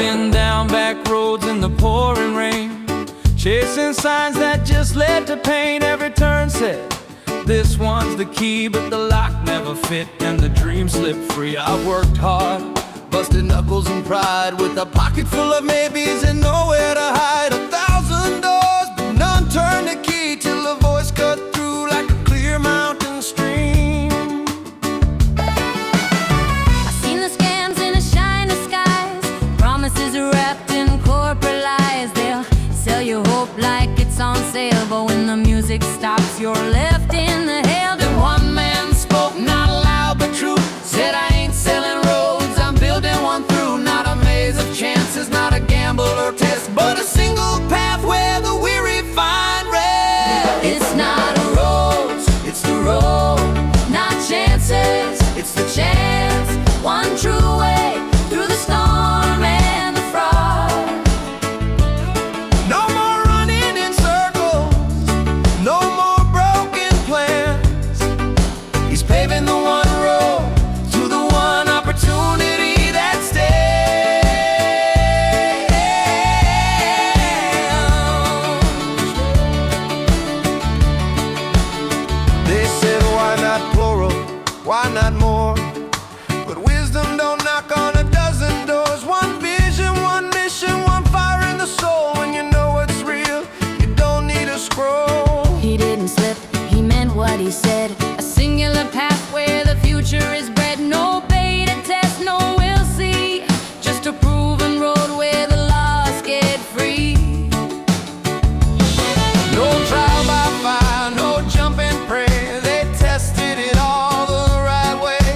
been down back roads in the pouring rain, chasing signs that just led to pain. Every turn said, this one's the key, but the lock never fit and the dream slipped free. I worked hard, busted knuckles and pride, with a pocket full of maybes and nowhere to hide. 1,000 doors, but none turned the key, till a voice cut through like a clear mountain stream. I've seen the scams in the shiny skies, promises wrapped in corporate lies. They'll sell you hope like it's on sale, but when the music stops, you're left in the hail. Then one man spoke, not loud but true, said, I ain't selling roads, I'm building one through. Not a maze of chances, not a gamble or test, but a single path where the weary find rest. It's not a road, It's the road, not chances, it's the chance. one true way through the storm and the frost. No more running in circles, no more broken plans. He's paving the one road to the one opportunity that stands. They said, why not plural, why not more? But wisdom don't knock on a dozen doors. One vision, one mission, one fire in the soul. When you know what's real, you don't need a scroll. He didn't slip, he meant what he said. A singular path where the future is bred. No beta test, no we'll see, just a proven road where the lost get free. No trial by fire, no jump and pray. They tested it all the right way.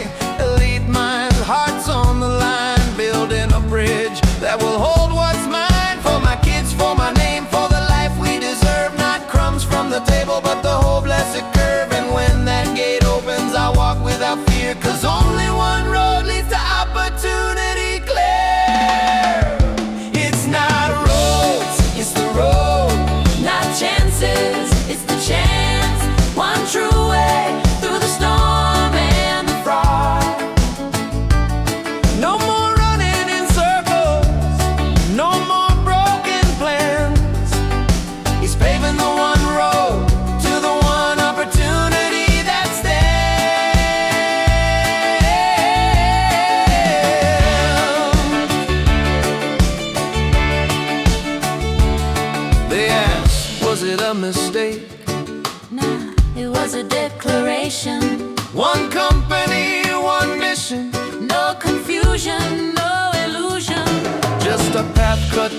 Elite minds, hearts on the line, building a bridge that will hold what's mine. For my kids, for my name, for the life we deserve. Not crumbs from the table, but the whole blessed curve. And when that gate opens, I walk without fear, 'cause only one road leads to opportunity clear. It's not roads, it's the road, Not chances, it's the chance, one true way through the storm and the frost. no more running in circles, no more broken plans. He's paving the one road to the one opportunity that stands. They asked, was it a mistake? Nah, it was a declaration. One company, one mission, No confusion, no illusion. just a path cut